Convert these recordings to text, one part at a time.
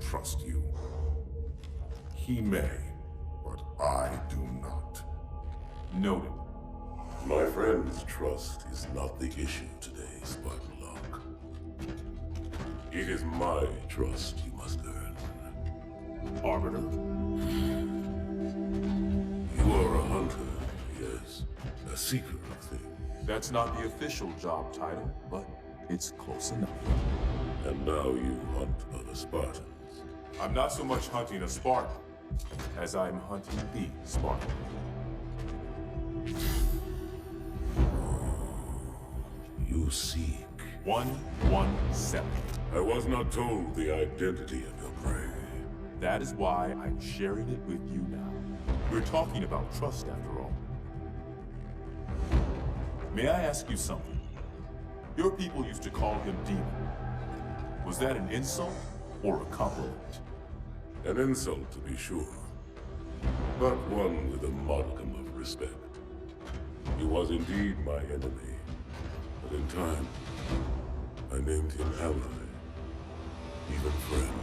trust you. He may, but I do not. Noted. My friend's trust is not the issue today, Spartanlock. It is my trust you must earn. Arbiter? You are a hunter, yes. A seeker of things. That's not the official job title, but it's close enough. And now you hunt other Spartans. I'm not so much hunting a Spartan, as I'm hunting the Spartan. You seek. 117. I was not told the identity of your prey. That is why I'm sharing it with you now. We're talking about trust after all. May I ask you something? Your people used to call him Demon. Was that an insult or a compliment? An insult, to be sure, but one with a modicum of respect. He was indeed my enemy, but in time, I named him ally, even friend.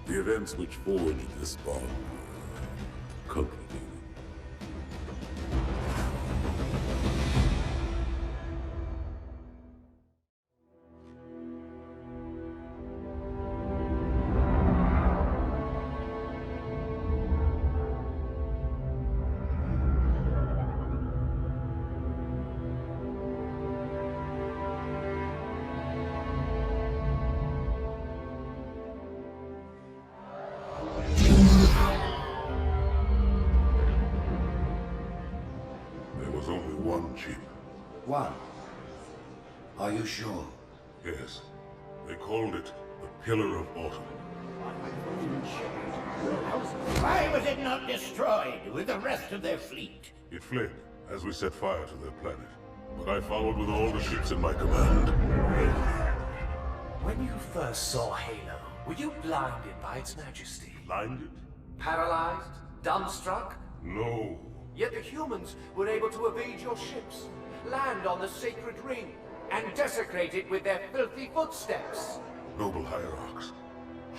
The events which forged this bond were complicated. One. Are you sure? Yes. They called it the Pillar of Autumn. Why was it not destroyed with the rest of their fleet? It fled as we set fire to their planet. But I followed with all the ships in my command. When you first saw Halo, were you blinded by its majesty? Blinded? Paralyzed? Dumbstruck? No. Yet the humans were able to evade your ships, land on the sacred ring, and desecrate it with their filthy footsteps. Noble hierarchs,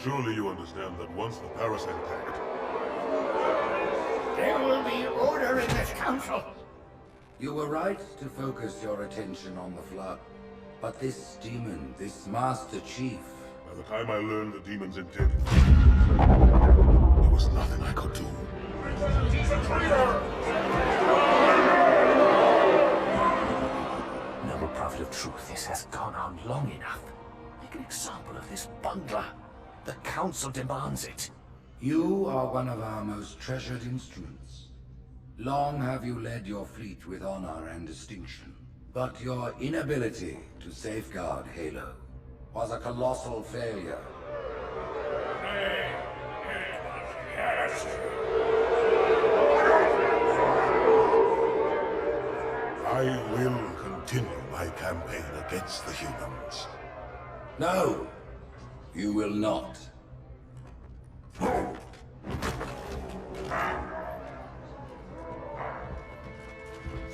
surely you understand that once the parasite attacked... There will be order in this council. You were right to focus your attention on the Flood. But this demon, this Master Chief... By the time I learned the demon's intent, there was nothing I could do. He's a traitor! Noble Prophet of Truth, this has gone on long enough. Make an example of this bungler. The Council demands it. You are one of our most treasured instruments. Long have you led your fleet with honor and distinction. But your inability to safeguard Halo was a colossal failure. I will continue my campaign against the humans. No, you will not.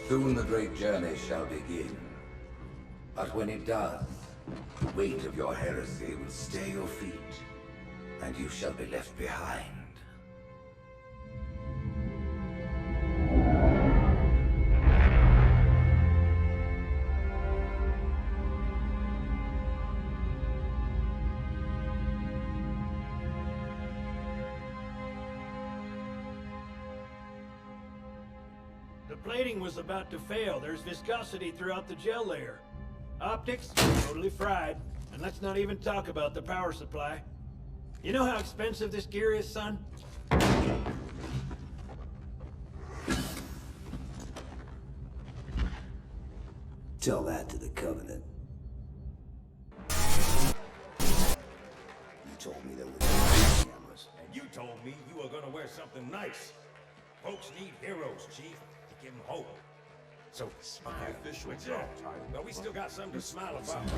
Soon the great journey shall begin. But when it does, the weight of your heresy will stay your feet, and you shall be left behind. The plating was about to fail. There's viscosity throughout the gel layer. Optics, totally fried. And let's not even talk about the power supply. You know how expensive this gear is, son? Tell that to the Covenant. You told me there were cameras. And you told me you were gonna wear something nice. Folks need heroes, Chief, to give them hope. So smile. The official What's job that? title. But we still got something to smile about.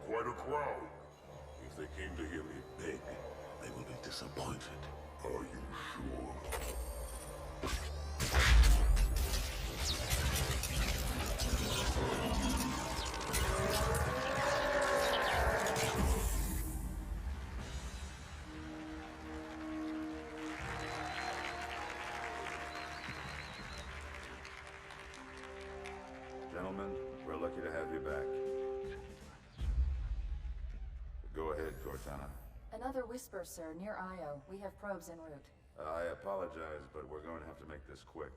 quite a crowd. If they came to hear me beg, they will be disappointed. Are you sure? Gentlemen, we're lucky to have you back. Go ahead, Cortana. Another whisper, sir, near Io. We have probes en route. I apologize, but we're going to have to make this quick.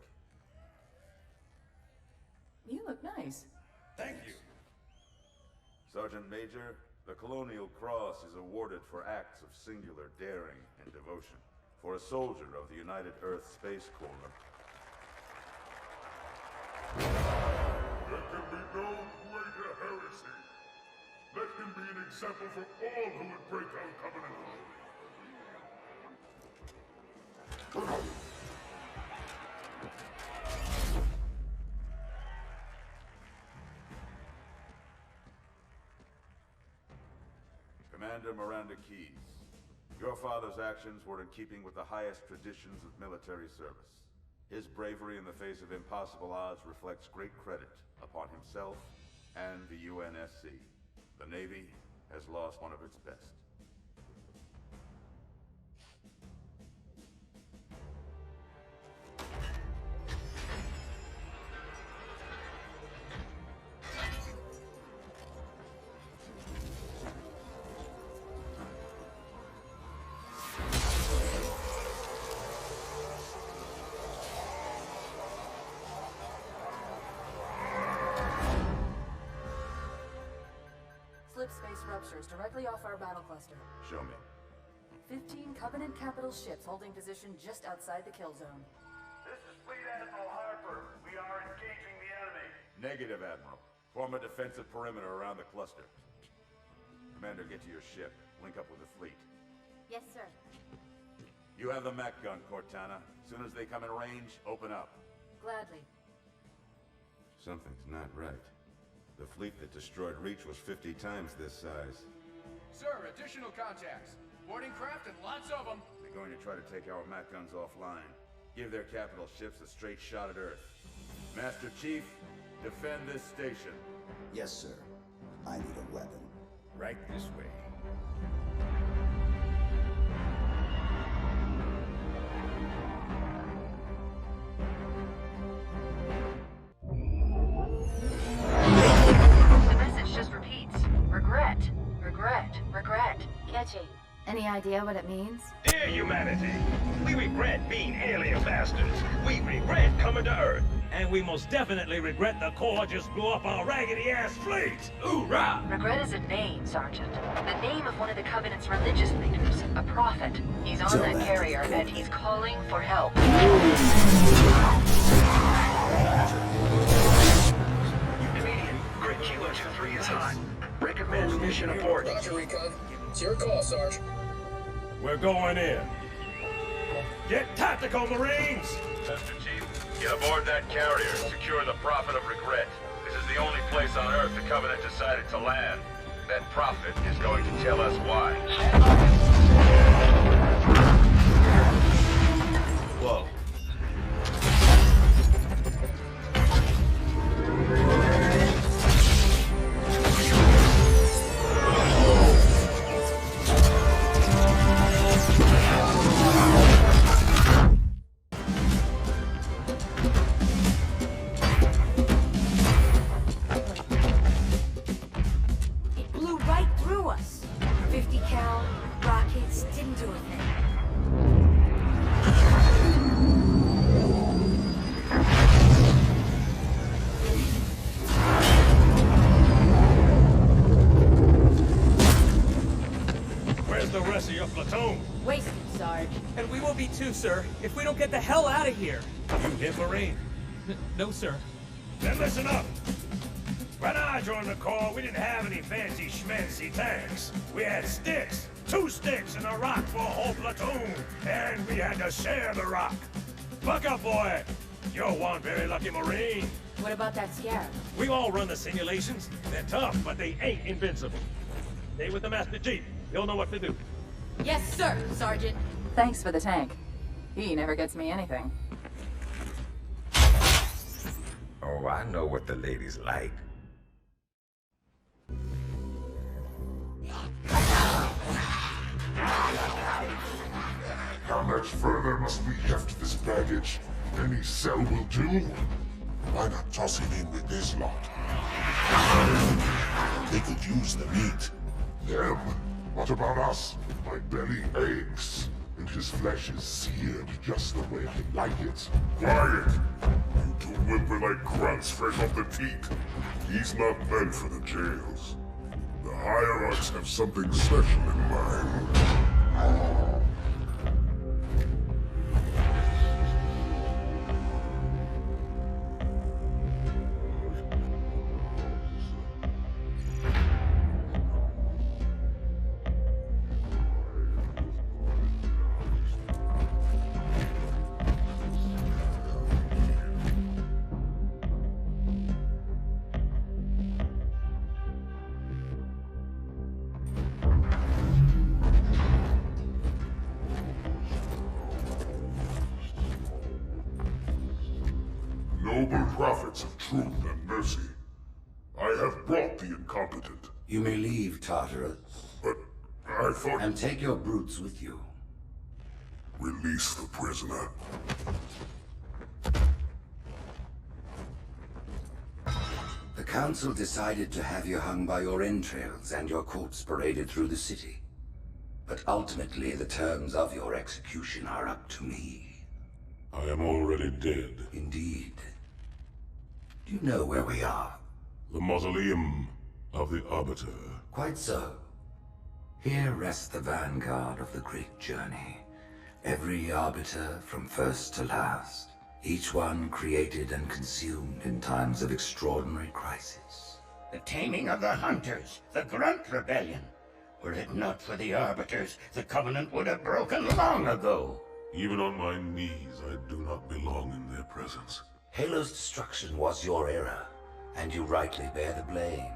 You look nice. Thank you. Sergeant Major, the Colonial Cross is awarded for acts of singular daring and devotion. For a soldier of the United Earth Space Corps. There can be no greater heresy. Let him be an example for all who would break our covenant. Commander Miranda Keyes, your father's actions were in keeping with the highest traditions of military service. His bravery in the face of impossible odds reflects great credit upon himself and the UNSC. The Navy has lost one of its best. Slipspace ruptures directly off our battle cluster. Show me. 15 Covenant capital ships holding position just outside the kill zone. This is Fleet Admiral Harper. We are engaging the enemy. Negative, Admiral. Form a defensive perimeter around the cluster. Commander, get to your ship. Link up with the fleet. Yes, sir. You have the mech gun, Cortana. As soon as they come in range, open up. Gladly. Something's not right. The fleet that destroyed Reach was 50 times this size. Sir, additional contacts. Boarding craft and lots of them. They're going to try to take our mech guns offline. Give their capital ships a straight shot at Earth. Master Chief, defend this station. Yes, sir. I need a weapon. Right this way. The message just repeats. Regret. Regret. Regret. Catchy. Any idea what it means? Dear humanity, we regret being alien bastards. We regret coming to Earth. And we most definitely regret the Corps just blew up our raggedy-ass fleet. Hoorah! Regret is a name, Sergeant. The name of one of the Covenant's religious leaders. A prophet. He's on that carrier, and he's calling for help. Canadian, grid Kilo 23 is hot. Recommend mission abort. Roger, Recon. It's your call, Sarge. We're going in. Get tactical, Marines! Master Chief, get aboard that carrier and secure the Prophet of Regret. This is the only place on Earth the Covenant decided to land. That Prophet is going to tell us why. Whoa. It blew right through us. 50 cal rockets didn't do a thing. Where's the rest of your platoon? Wasted, Sarge. And we will be too, sir, if we don't get the hell out of here. You hit Marine? No, sir. Then listen up. When I joined the Corps, we didn't have any fancy schmancy tanks. We had sticks. 2 sticks and a rock for a whole platoon. And we had to share the rock. Buck up, boy. You're one very lucky Marine. What about that scarab? We all run the simulations. They're tough, but they ain't invincible. Stay with the Master Chief. He'll know what to do. Yes, sir, Sergeant. Thanks for the tank. He never gets me anything. Oh, I know what the ladies like. How much further must we heft this baggage? Any cell will do? Why not toss him in with this lot? They could use the meat. Them? What about us? My belly aches, and his flesh is seared just the way I like it. Quiet! You two whimper like grunts fresh off the teat. He's not meant for the jails. The hierarchs have something special in mind. Noble prophets of truth and mercy, I have brought the incompetent. You may leave, Tartarus. But I thought... And take your brutes with you. Release the prisoner. The council decided to have you hung by your entrails and your corpse paraded through the city. But ultimately, the terms of your execution are up to me. I am already dead. Indeed. Do you know where we are? The mausoleum of the Arbiter. Quite so. Here rests the vanguard of the great journey. Every Arbiter from first to last. Each one created and consumed in times of extraordinary crisis. The taming of the Hunters, the Grunt Rebellion. Were it not for the Arbiters, the Covenant would have broken long ago. Even on my knees, I do not belong in their presence. Halo's destruction was your error, and you rightly bear the blame.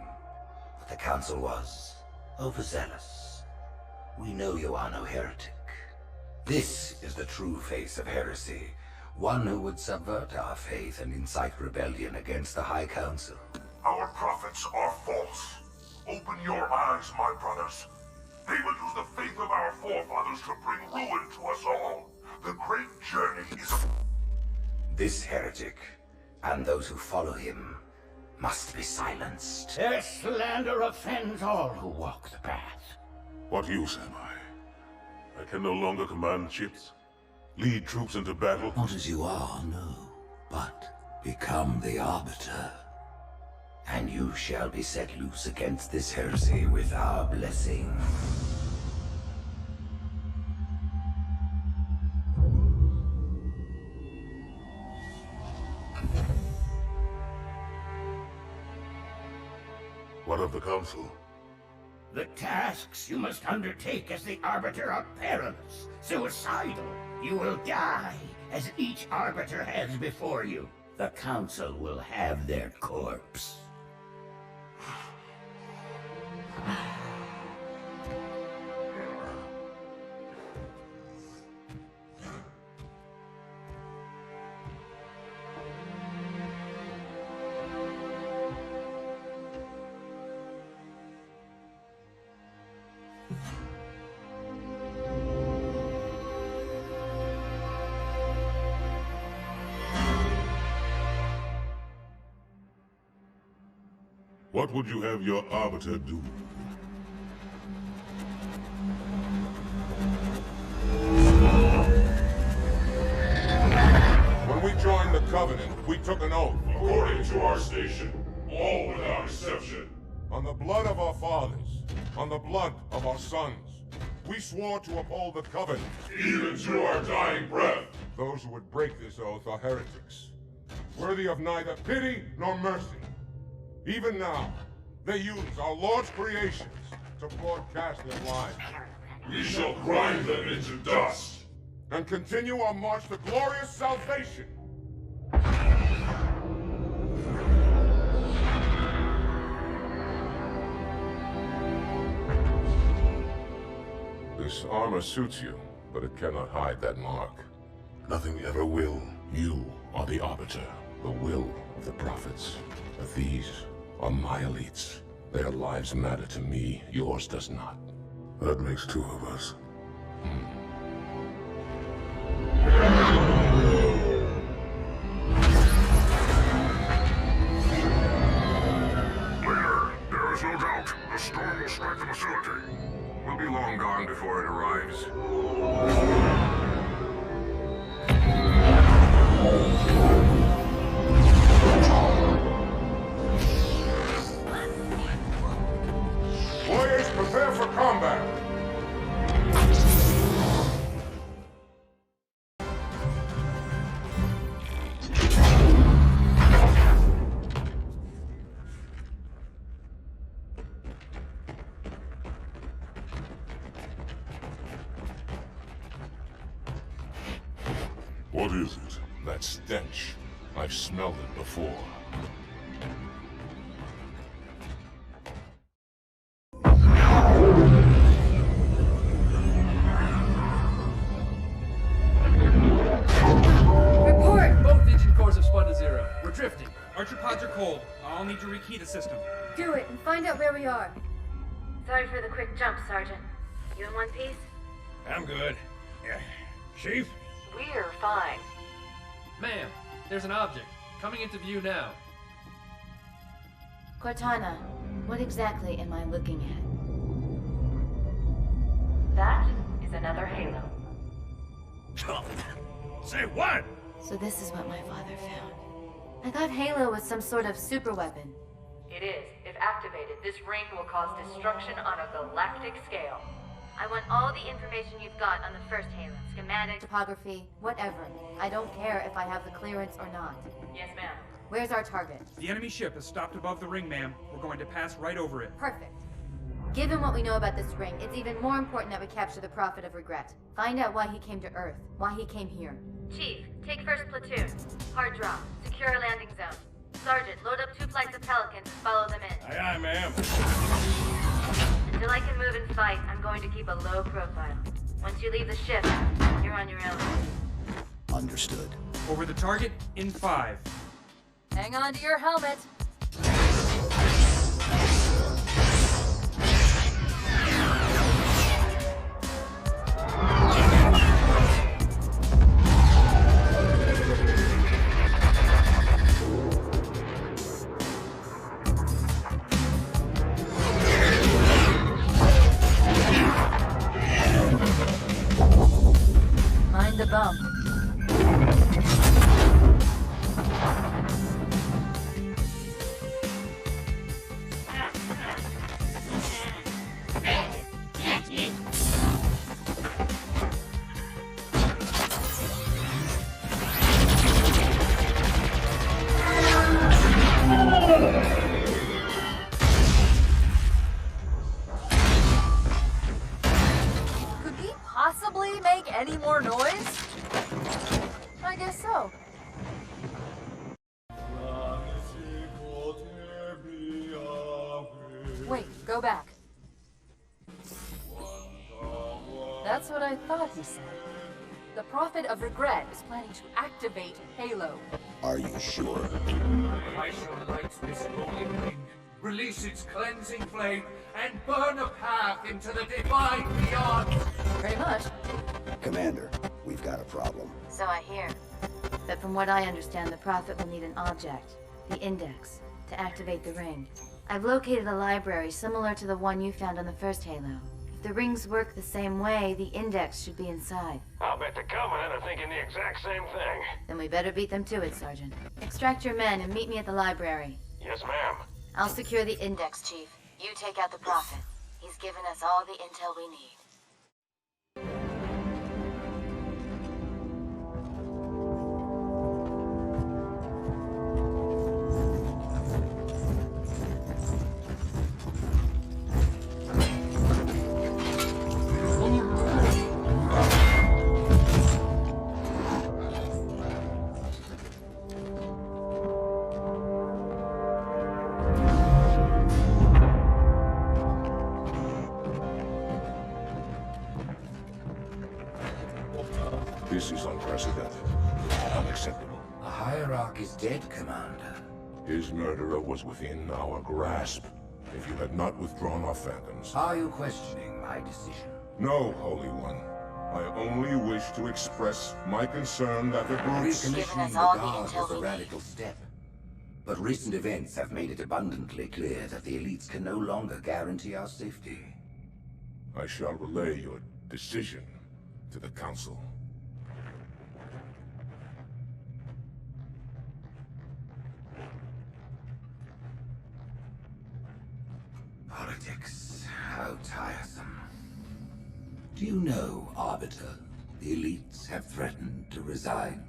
But the Council was overzealous. We know you are no heretic. This is the true face of heresy, one who would subvert our faith and incite rebellion against the High Council. Our prophets are false. Open your eyes, my brothers. They will use the faith of our forefathers to bring ruin to us all. The great journey is a... This heretic, and those who follow him, must be silenced. Their slander offends all who walk the path. What use am I? I can no longer command ships, lead troops into battle. Not as you are, no, but become the Arbiter. And you shall be set loose against this heresy with our blessing. What of the Council? The tasks you must undertake as the Arbiter are perilous, suicidal. You will die, as each Arbiter has before you. The Council will have their corpse. What would you have your Arbiter do? When we joined the Covenant, we took an oath. According to our station, all without exception. On the blood of our fathers, on the blood of our sons, we swore to uphold the Covenant. Even to our dying breath. Those who would break this oath are heretics, worthy of neither pity nor mercy. Even now, they use our Lord's creations to broadcast their lies. We shall grind them into dust. And continue our march to glorious salvation. This armor suits you, but it cannot hide that mark. Nothing ever will. You are the arbiter, The will of the prophets. But these are my elites. Their lives matter to me, yours does not. That makes two of us. Leader, there is no doubt. The storm will strike the facility. We'll be long gone before it arrives. Warriors, prepare for combat! What is it? That stench. I've smelled it before. Report! Both engine cores have spun to zero. We're drifting. Archer pods are cold. I'll need to rekey the system. Do it and find out where we are. Sorry for the quick jump, Sergeant. You in one piece? I'm good. Yeah. Chief? We're fine. Ma'am, there's an object. Coming into view now. Cortana, what exactly am I looking at? That is another Halo. Say what? So this is what my father found. I thought Halo was some sort of super weapon. It is. If activated, this ring will cause destruction on a galactic scale. I want all the information you've got on the first Halo. Schematic, topography, whatever. I don't care if I have the clearance or not. Yes, ma'am. Where's our target? The enemy ship has stopped above the ring, ma'am. We're going to pass right over it. Perfect. Given what we know about this ring, it's even more important that we capture the Prophet of Regret. Find out why he came to Earth, why he came here. Chief, take first platoon. Hard drop. Secure a landing zone. Sergeant, load up 2 flights of Pelicans and follow them in. Aye, aye, ma'am. Until I can move and fight, I'm going to keep a low profile. Once you leave the ship, you're on your own. Understood. Over the target in 5. Hang on to your helmet. Mind the bump. Could we possibly make any more noise? I guess so. Wait, go back. That's what I thought he said. The Prophet of Regret is planning to activate Halo. Are you sure? I shall light this holy ring, release its cleansing flame, and burn a path into the divine beyond. Pretty much. Commander, we've got a problem. So I hear. But from what I understand, the Prophet will need an object, the Index, to activate the ring. I've located a library similar to the one you found on the first Halo. If the rings work the same way, the Index should be inside. I'll bet the Covenant are thinking the exact same thing. Then we better beat them to it, Sergeant. Extract your men and meet me at the library. Yes, ma'am. I'll secure the Index, Chief. You take out the Prophet. He's given us all the intel we need. This is unprecedented. Unacceptable. A hierarch is dead, Commander. His murderer was within our grasp. If you had not withdrawn our phantoms... Are you questioning my decision? No, Holy One. I only wish to express my concern that the brutes... Recommissioning the guards was a radical step. But recent events have made it abundantly clear that the elites can no longer guarantee our safety. I shall relay your decision to the Council. Politics, how tiresome. Do you know, Arbiter, the elites have threatened to resign,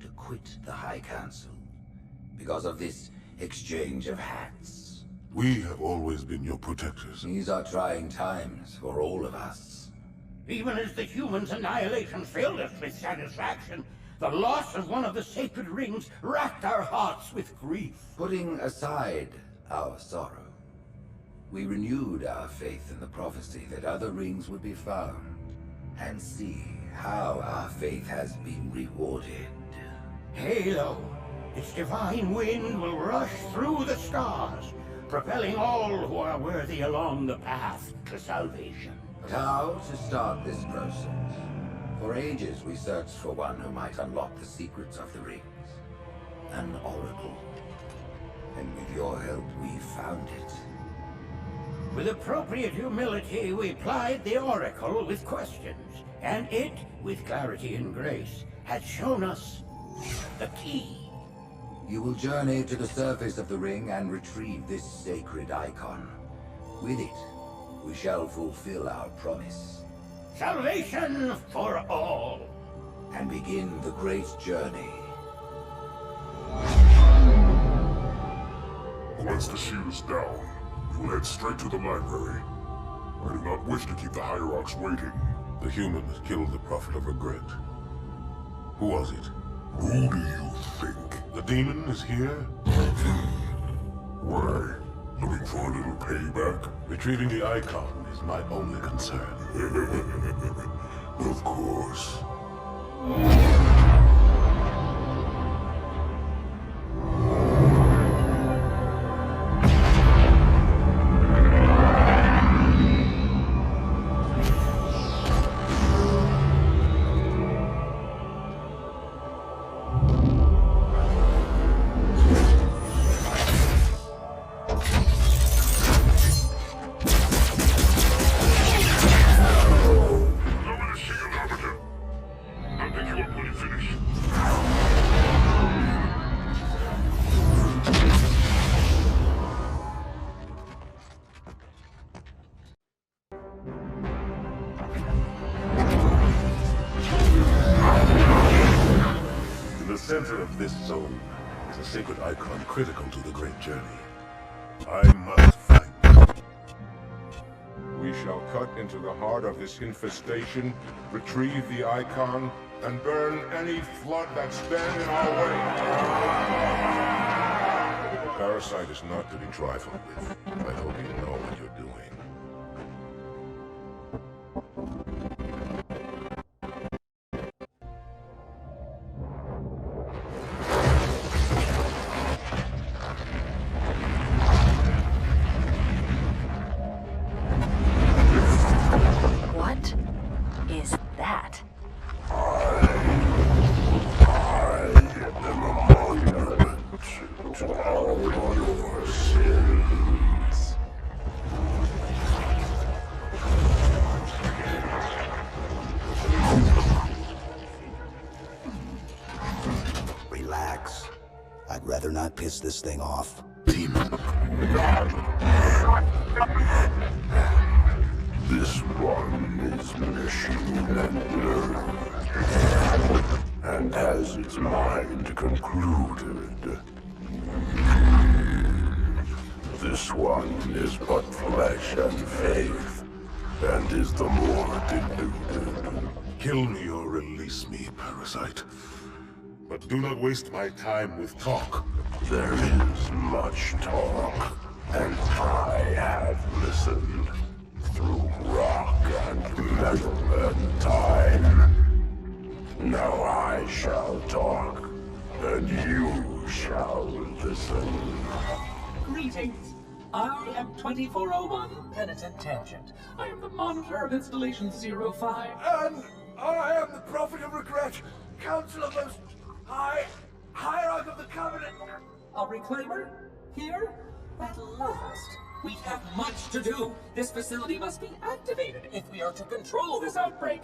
to quit the High Council, because of this exchange of hats? We have always been your protectors. These are trying times for all of us. Even as the humans' annihilation filled us with satisfaction, the loss of one of the sacred rings racked our hearts with grief. Putting aside our sorrow, we renewed our faith in the prophecy that other rings would be found, and see how our faith has been rewarded. Halo, its divine wind will rush through the stars, propelling all who are worthy along the path to salvation. But how to start this process? For ages we searched for one who might unlock the secrets of the rings. An oracle. And with your help, we found it. With appropriate humility, we plied the oracle with questions, and it, with clarity and grace, has shown us the key. You will journey to the surface of the ring and retrieve this sacred icon. With it, we shall fulfill our promise. Salvation for all. And begin the great journey. Once the shield is down, we will head straight to the library. I do not wish to keep the hierarchs waiting. The humans killed the Prophet of Regret. Who was it? Who do you think? The demon is here? Why? Looking for a little payback? Retrieving the icon is my only concern. Of course. The center of this zone is a sacred icon critical to the great journey. I must find it. We shall cut into the heart of this infestation, retrieve the icon, and burn any flood that stand in our way. The parasite is not to be trifled with. I hope you know what you're doing. Piss this thing off. Demon. This one is machine and nerve, and has its mind concluded. This one is but flesh and faith, and is the more deluded. Kill me or release me, parasite. But do not waste my time with talk. There is much talk, and I have listened through rock and metal and time. Johnson. Greetings. I am 2401 Penitent Tangent. I am the monitor of Installation 05. And I am the Prophet of Regret, Council of Most High, Hierarch of the Covenant. A reclaimer? Here? At last. We have much to do. This facility must be activated if we are to control this outbreak.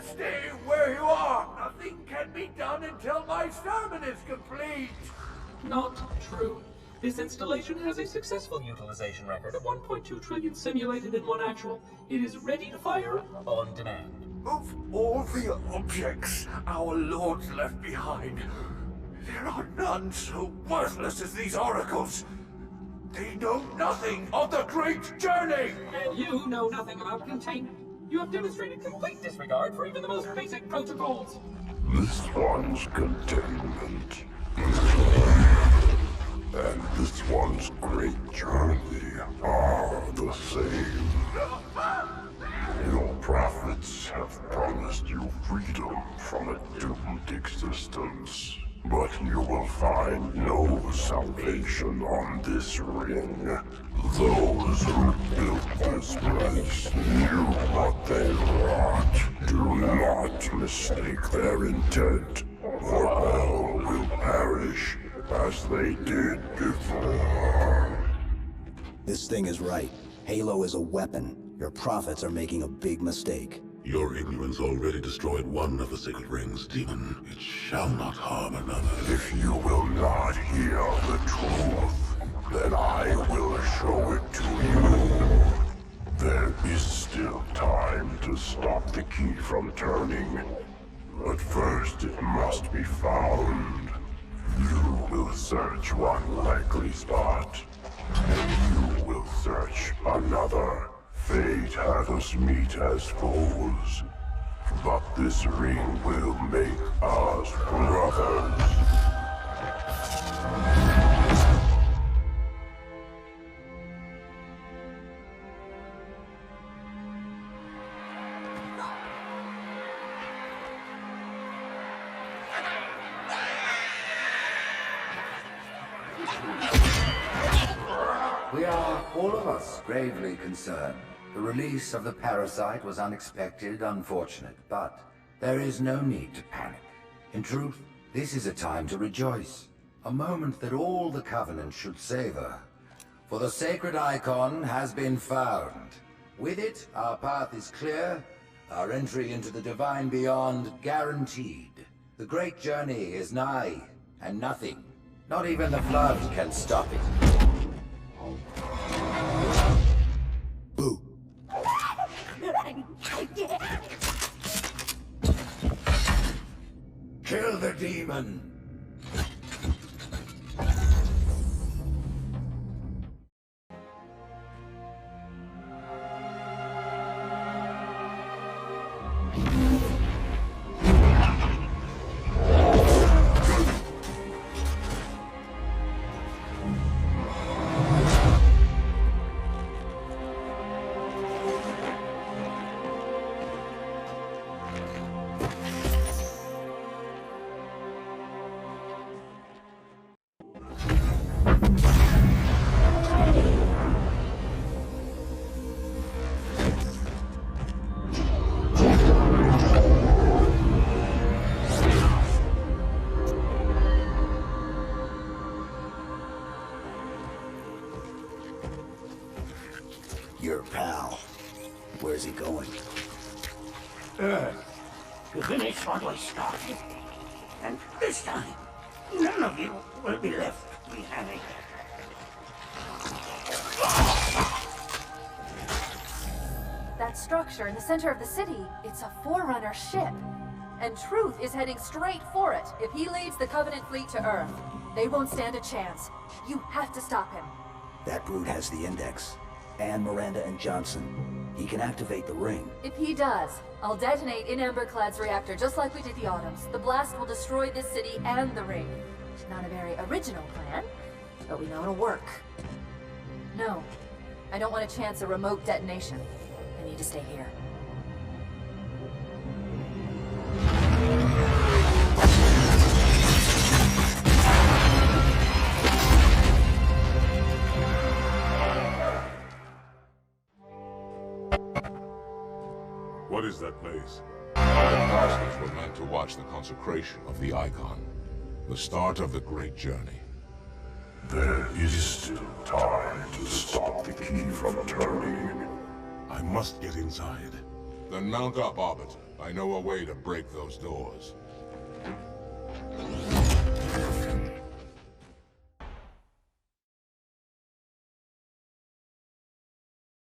Stay where you are. Nothing can be done until my sermon is complete. Not true. This installation has a successful utilization record of 1.2 trillion simulated and 1 actual. It is ready to fire on demand. Of all the objects our lords left behind, there are none so worthless as these oracles. They know nothing of the great journey! And you know nothing about containment. You have demonstrated complete disregard for even the most basic protocols. This one's containment. And this one's great journey are the same. Your prophets have promised you freedom from a doomed existence. But you will find no salvation on this ring. Those who built this place knew what they wrought. Do not mistake their intent, or all will perish as they did before. This thing is right. Halo is a weapon. Your prophets are making a big mistake. Your ignorance already destroyed one of the sacred rings, demon. It shall not harm another. If you will not hear the truth, then I will show it to you. There is still time to stop the key from turning. But first it must be found. You will search one likely spot, and you will search another. Fate had us meet as foes, but this ring will make us brothers. We are, all of us, gravely concerned. The release of the parasite was unexpected, unfortunate, but there is no need to panic. In truth, this is a time to rejoice. A moment that all the Covenant should savor. For the sacred icon has been found. With it, our path is clear, our entry into the divine beyond guaranteed. The great journey is nigh, and nothing, not even the flood, can stop it. Boo. Kill the demon! Your pal. Where's he going? To finish what we started. And this time, none of you will be left behind. That structure in the center of the city, it's a Forerunner ship. And Truth is heading straight for it. If he leads the Covenant fleet to Earth, they won't stand a chance. You have to stop him. That brute has the index. And Miranda and Johnson. He can activate the ring. If he does, I'll detonate in Emberclad's reactor just like we did the Autumns. The blast will destroy this city and the ring. Not a very original plan, but we know it'll work. No, I don't want to chance a remote detonation. I need to stay here. What is that place? Our pastors were meant to watch the consecration of the icon. The start of the great journey. There is still time to stop the key from turning. I must get inside. Then mount up, Arbiter. I know a way to break those doors.